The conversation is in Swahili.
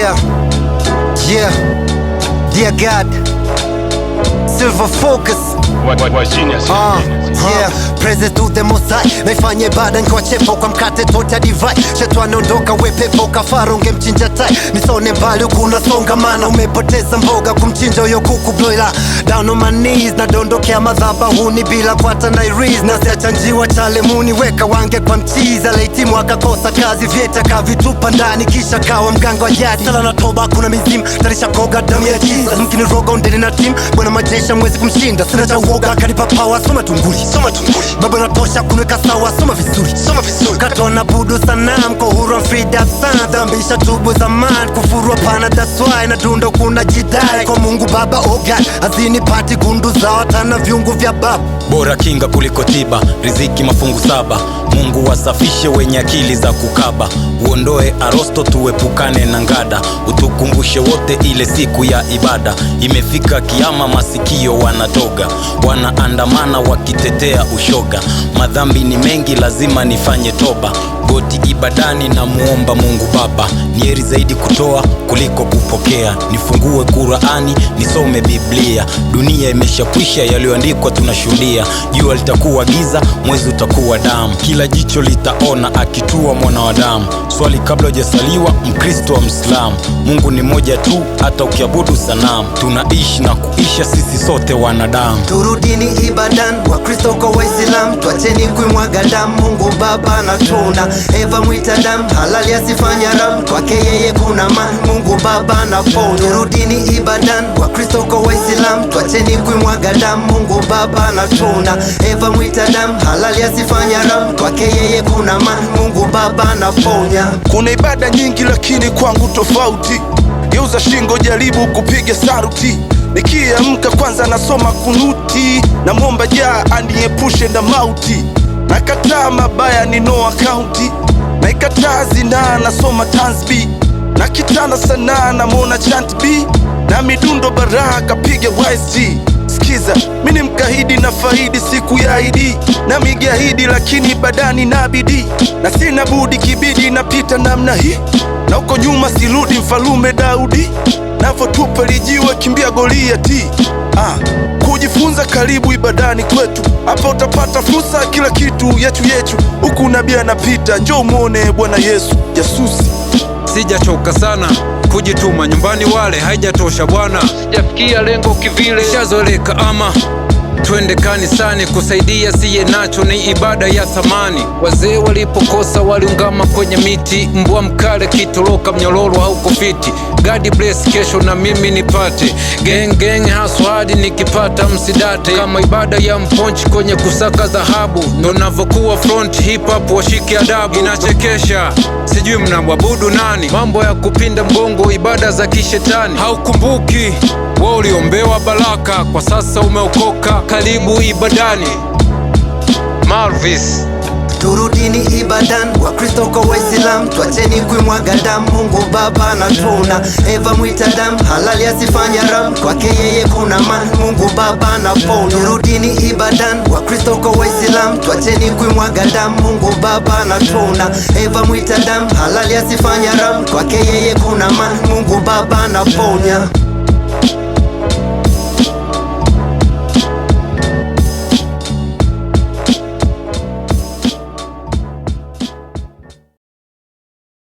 Yeah, yeah, dear God, Silver Focus. Yeah, praise to the Most High. Naifanye ibada nkiwa chepo kwa mkate tota divai. Shetani ondoka wepepo kafara ungemchinja tai. Nisone mbali ukuna songa mana umepoteza mboga kumchinja uyo kuku broiler. Down on my knees na dondokea madhabahuni bila kwata na iris. Na siachanjiwa chale muni weka wange kwa mchiza. Leitimu akakosa kazi vyeta kavitupa ndani kisha kawa mganga wa jadi. Sala na toba kuna mizimu tarisha koga damu ya Jesus. Mkini roga undeni na team bwana majesha mwezi kumshinda. Sina cha uoga kanipa power soma tunguli. Baba natosha kunweka sawa soma vizuri. Katona budu sana mko huru I'm freed up sana. Dhambisha tubu zaman kufurwa pana that's why. Na dundo kuna jidai kwa Mungu Baba oh God. Azini pati gundu za watana viungu vya baba. Bora kinga kuliko tiba, riziki mafungu 7. Mungu wasafishe wenye akili za kukaba. Uondoe arosto tuepukane na ngada. Utukumbushe wote ile siku ya ibada. Imefika kiama masikio wanatoga. Wanaandamana wakitetea ushoga. Madhambi ni mengi lazima nifanye toba. Goti ibadani na muomba Mungu Baba. Ni heri zaidi kutoa kuliko kupokea. Nifungue Qur'ani nisome Biblia. Dunia imeshakwisha yaliyoandikwa tunashuhudia. Jua litakuwa giza mwezi utakuwa damu. Kila jicho litaona akitua mwana wa damu. Swali kabla hujasaliwa Mkristo wa Muislamu. Mungu ni moja tu hata ukiabudu sanamu. Tunaishi na kuisha sisi sote wanadamu. Turudini ibadan wa Kristo kwa Waislamu. Tuacheni kuimwaga damu Mungu Baba na tuna Eva mwita damu halali asifanya ram. Kwake yeye kuna man Mungu Baba na pona. Turudini ibadan wa Kristo kwa Waislamu. Tuacheni kuimwaga damu Mungu Baba na tuna Eva mwita damu halali asifanya ram. Kwake yeye kuna man Mungu Baba na ponya. Kuna ibada nyingi lakini kwangu tofauti. Geuza shingo jaribu kupiga saruti. Nikiamka kwanza nasoma kunuti. Na mwomba Jah aniepushe na mauti. Nakataa mabaya ni no account. Naikataa zina nasoma tansbi. Na kitana sana na mona chant B. Na midundo baraka piga YSG. Skiza, mini mkahidi na faidi siku ya ID. Na migahidi lakini badani na bidii. Na sina budi kibidi napita namna hii. Na uko nyuma sirudi mfalume Daudi. Navotupa lijiwe kimbia Goliati. Kujifunza karibu ibadani kwetu. Hapa utapata fursa kila kitu yetu. Huku nabii anapita njoo muone Bwana Yesu jasusi. Sijachoka sana kujituma nyumbani wale haijatosha bwana. Sijafikia lengo kivile shazoleka ama twende kanisani kusaidia siye nacho ni ibada ya thamani. Wazee walipokosa waliungama kwenye miti. Mbwa mkale kitoroka mnyororo hauko fiti. God bless kesho na mimi nipate. Gang haswadi nikipata msidate. Kama ibada ya mponchi kwenye kusaka dhahabu. Ndo navokuwa front hip hop washike adabu. Inachekesha sijui mnamwabudu nani. Mambo ya kupinda mgongo ibada za kishetani. Haukumbuki wewe uliombewa baraka kwa sasa umeokoka. Karibu ibadani Marvis. Turudini ibadan wa Kristo kwa Waislamu. Tuacheni kuimwaga damu Mungu Baba na tuna Eva mwita damu halali asifanya ram. Kwake yeye kuna man Mungu Baba na pona. Turudini ibadan wa Kristo kwa Waislamu. Tuacheni kuimwaga damu Mungu Baba na tuna Eva mwita damu halali asifanya ram. Kwake yeye kuna man Mungu Baba na ponya.